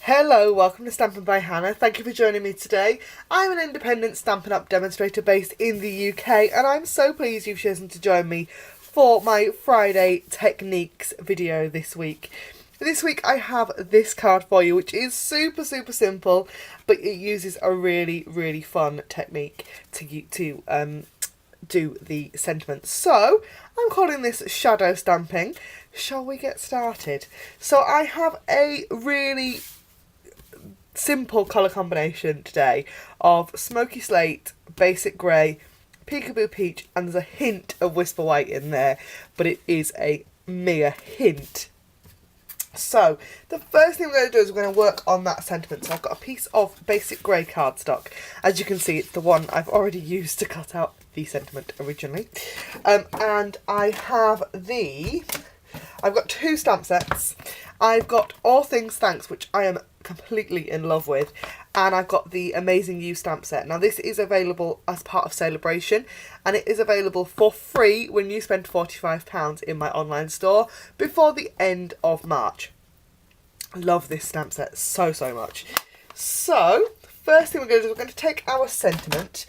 Hello, welcome to Stampin' by Hannah. Thank you for joining me today. I'm an independent Stampin' Up demonstrator based in the UK, and I'm so pleased you've chosen to join me for my Friday techniques video this week. This week I have this card for you, which is super simple, but it uses a really fun technique to do the sentiments. So I'm calling this shadow stamping. Shall we get started? So I have a really simple colour combination today of smoky slate, basic grey, peekaboo peach, and there's a hint of whisper white in there, but it is a mere hint. So the first thing we're going to do is we're going to work on that sentiment. So I've got a piece of basic grey cardstock. As you can see, it's the one I've already used to cut out the sentiment originally. And I've got two stamp sets. I've got All Things Thanks, which I am completely in love with, and I've got the Amazing You stamp set. Now this is available as part of Sale-a-bration, and it is available for free when you spend £45 in my online store before the end of March. I love this stamp set so much. So first thing we're going to do is we're going to take our sentiment,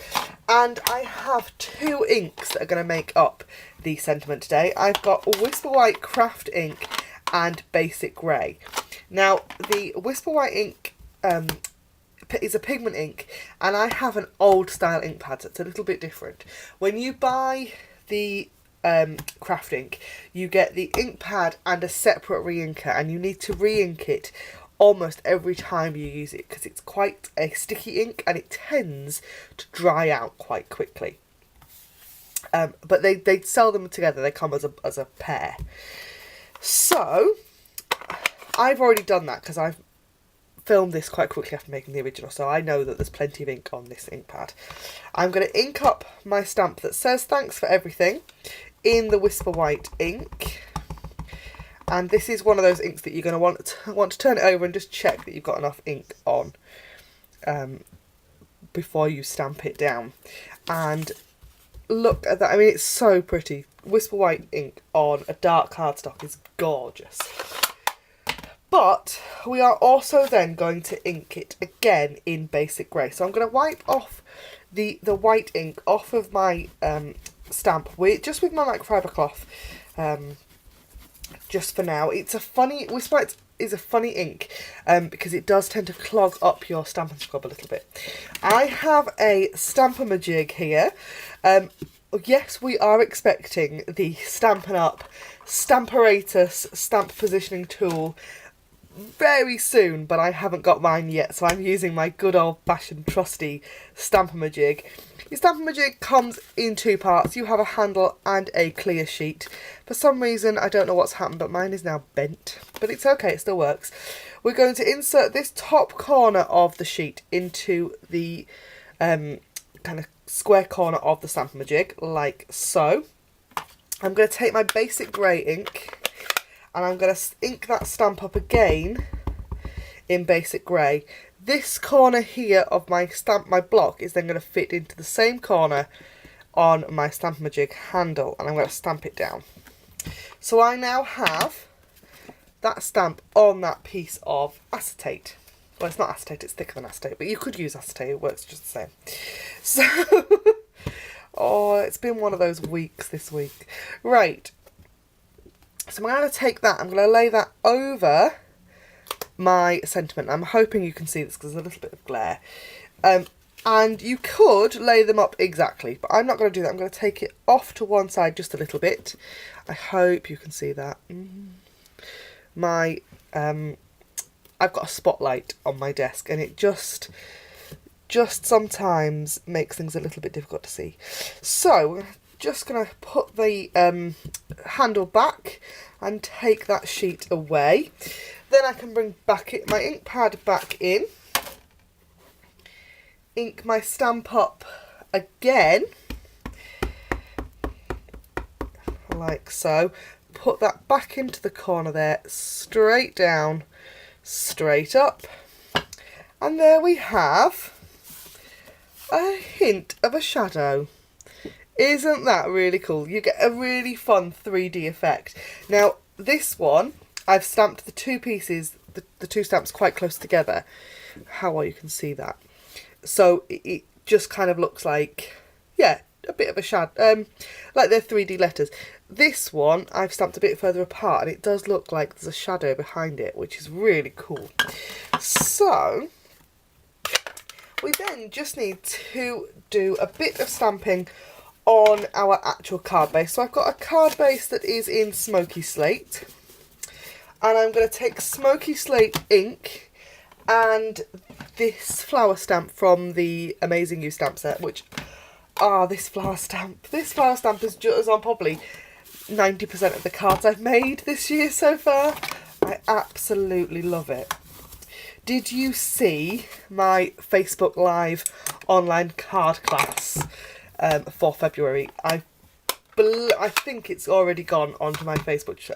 and I have two inks that are going to make up the sentiment today. I've got Whisper White Craft ink and Basic Grey. Now the Whisper White ink is a pigment ink, and I have an old style ink pad, so it's a little bit different. When you buy the craft ink, you get the ink pad and a separate re-inker, and you need to re-ink it almost every time you use it because it's quite a sticky ink and it tends to dry out quite quickly. But they sell them together, they come as a pair. So I've already done that because I've filmed this quite quickly after making the original, so I know that there's plenty of ink on this ink pad. I'm going to ink up my stamp that says thanks for everything in the Whisper White ink. And this is one of those inks that you're going to want to turn it over and just check that you've got enough ink on before you stamp it down. And look at that, I mean, it's so pretty. Whisper White ink on a dark cardstock is gorgeous. But we are also then going to ink it again in Basic Grey. So I'm going to wipe off the white ink off of my stamp just with my microfiber cloth. Just for now. It's a funny, Whisper White is a funny ink because it does tend to clog up your Stampin' Scrub a little bit. I have a Stampin' here. Yes, we are expecting the Stampin' Up Stamparatus stamp positioning tool very soon, but I haven't got mine yet, so I'm using my good old-fashioned trusty Stampin'. Your Stampin' comes in two parts. You have a handle and a clear sheet. For some reason, I don't know what's happened, but mine is now bent, but it's okay, it still works. We're going to insert this top corner of the sheet into the kind of square corner of the Stampin' like so. I'm going to take my Basic Grey ink, and I'm going to ink that stamp up again in Basic Grey. This corner here of my block is then going to fit into the same corner on my Stampin' handle, and I'm going to stamp it down. So I now have that stamp on that piece of acetate. Well, it's not acetate, it's thicker than acetate, but you could use acetate, it works just the same. So, oh, it's been one of those weeks this week. Right. So I'm going to take that, I'm going to lay that over my sentiment. I'm hoping you can see this because there's a little bit of glare. And you could lay them up exactly, but I'm not going to do that. I'm going to take it off to one side just a little bit. I hope you can see that. I've got a spotlight on my desk, and it just sometimes makes things a little bit difficult to see. So we're just going to put the handle back and take that sheet away. Then I can bring my ink pad back in, ink my stamp up again, like so, put that back into the corner there, straight down, straight up, and there we have a hint of a shadow. Isn't that really cool? You get a really fun 3D effect. Now, this one, I've stamped the two pieces the two stamps quite close together. How well you can see that. So it just kind of looks like, yeah, a bit of a shadow, like they're 3D letters. This one I've stamped a bit further apart, and it does look like there's a shadow behind it, which is really cool. So we then just need to do a bit of stamping on our actual card base. So I've got a card base that is in Smoky Slate, and I'm going to take Smoky Slate ink and this flower stamp from the Amazing You stamp set, which, this flower stamp is just on probably 90% of the cards I've made this year so far. I absolutely love it. Did you see my Facebook Live online card class for February? I think it's already gone onto my Facebook,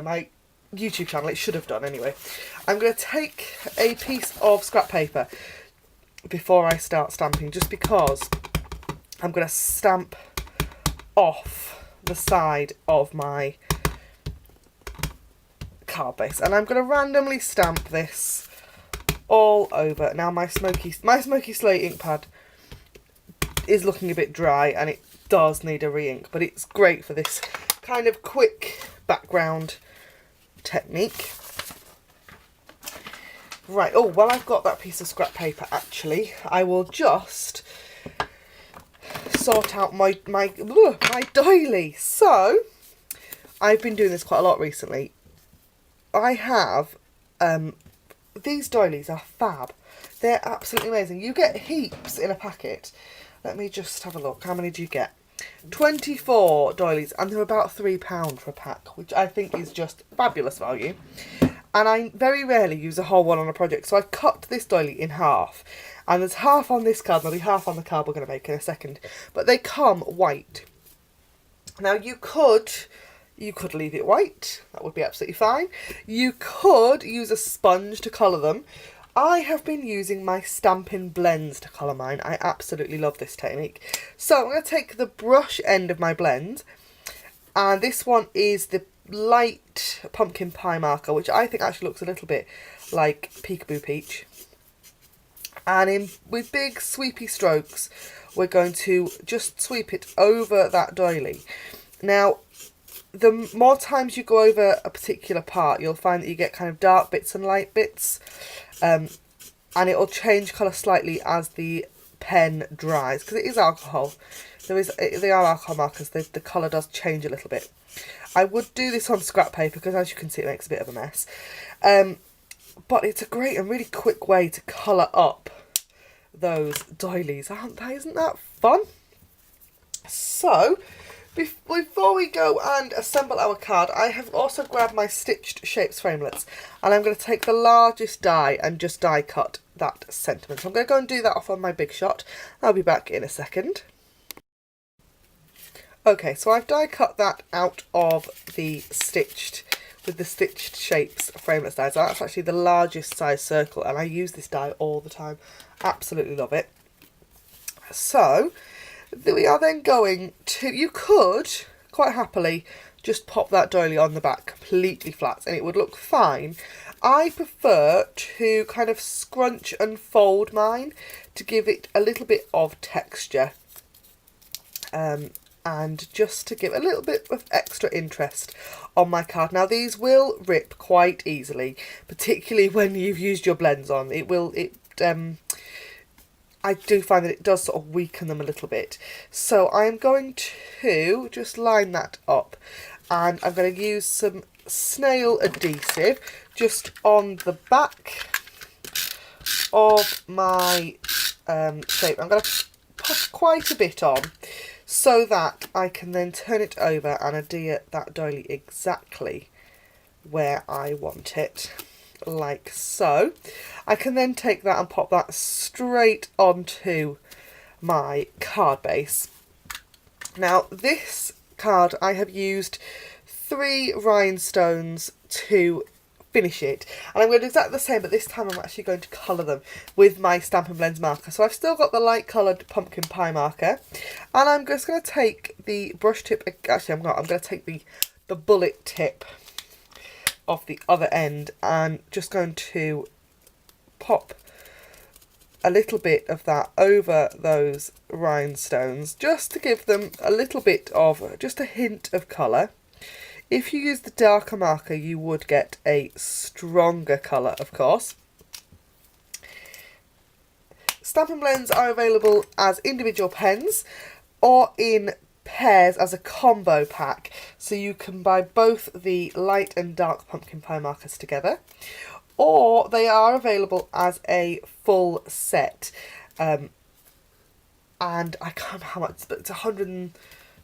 my YouTube channel. It should have done anyway. I'm going to take a piece of scrap paper before I start stamping, just because I'm going to stamp off the side of my card base, and I'm going to randomly stamp this all over. Now my smoky slate ink pad is looking a bit dry, and it does need a re-ink, but it's great for this kind of quick background technique. Right, oh, well, I've got that piece of scrap paper, actually. I will just sort out my doily. So I've been doing this quite a lot recently. I have, these doilies are fab. They're absolutely amazing. You get heaps in a packet. Let me just have a look. How many do you get? 24 doilies, and they're about £3 for a pack, which I think is just fabulous value. And I very rarely use a whole one on a project, so I've cut this doily in half. And there's half on this card, and there'll be half on the card we're going to make in a second. But they come white. Now you could leave it white, that would be absolutely fine. You could use a sponge to colour them. I have been using my Stampin' blends to colour mine. I absolutely love this technique. So I'm going to take the brush end of my blend, and this one is the light pumpkin pie marker, which I think actually looks a little bit like Peekaboo Peach. And with big sweepy strokes, we're going to just sweep it over that doily. Now, the more times you go over a particular part, you'll find that you get kind of dark bits and light bits. And it'll change colour slightly as the pen dries, because it is alcohol. They are alcohol markers. The colour does change a little bit. I would do this on scrap paper, because as you can see, it makes a bit of a mess. But it's a great and really quick way to colour up those doilies. Isn't that fun? So, before we go and assemble our card, I have also grabbed my Stitched Shapes framelits, and I'm going to take the largest die and just die cut that sentiment. So I'm going to go and do that off on my Big Shot. I'll be back in a second. Okay, so I've die cut that out of the Stitched Shapes framelits die. So that's actually the largest size circle, and I use this die all the time. Absolutely love it. So we are then going to, you could quite happily just pop that doily on the back completely flat and it would look fine. I prefer to kind of scrunch and fold mine to give it a little bit of texture, and just to give a little bit of extra interest on my card. Now these will rip quite easily, particularly when you've used your blends on. I do find that it does sort of weaken them a little bit. So I'm going to just line that up, and I'm going to use some snail adhesive just on the back of my shape. I'm going to put quite a bit on so that I can then turn it over and adhere that doily exactly where I want it, like so. I can then take that and pop that straight onto my card base. Now this card, I have used 3 rhinestones to finish it, and I'm going to do exactly the same, but this time I'm actually going to colour them with my Stampin' Blends marker. So I've still got the light coloured pumpkin pie marker, and I'm just going to take the brush tip, actually I'm not, I'm going to take the bullet tip of the other end and just going to pop a little bit of that over those rhinestones just to give them a little bit of, just a hint of colour. If you use the darker marker you would get a stronger colour, of course. Stampin' Blends are available as individual pens or in pairs as a combo pack, so you can buy both the light and dark pumpkin pie markers together, or they are available as a full set, and I can't remember how much, but it's £100 and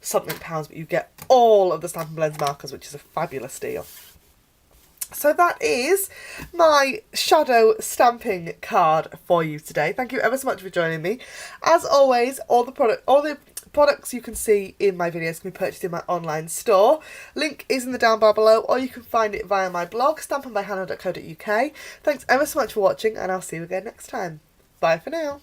something, but you get all of the Stampin' Blends markers, which is a fabulous deal. So that is my shadow stamping card for you today. Thank you ever so much for joining me. As always, all the products you can see in my videos can be purchased in my online store. Link is in the down bar below, or you can find it via my blog, stampinbyhannah.co.uk. Thanks ever so much for watching, and I'll see you again next time. Bye for now.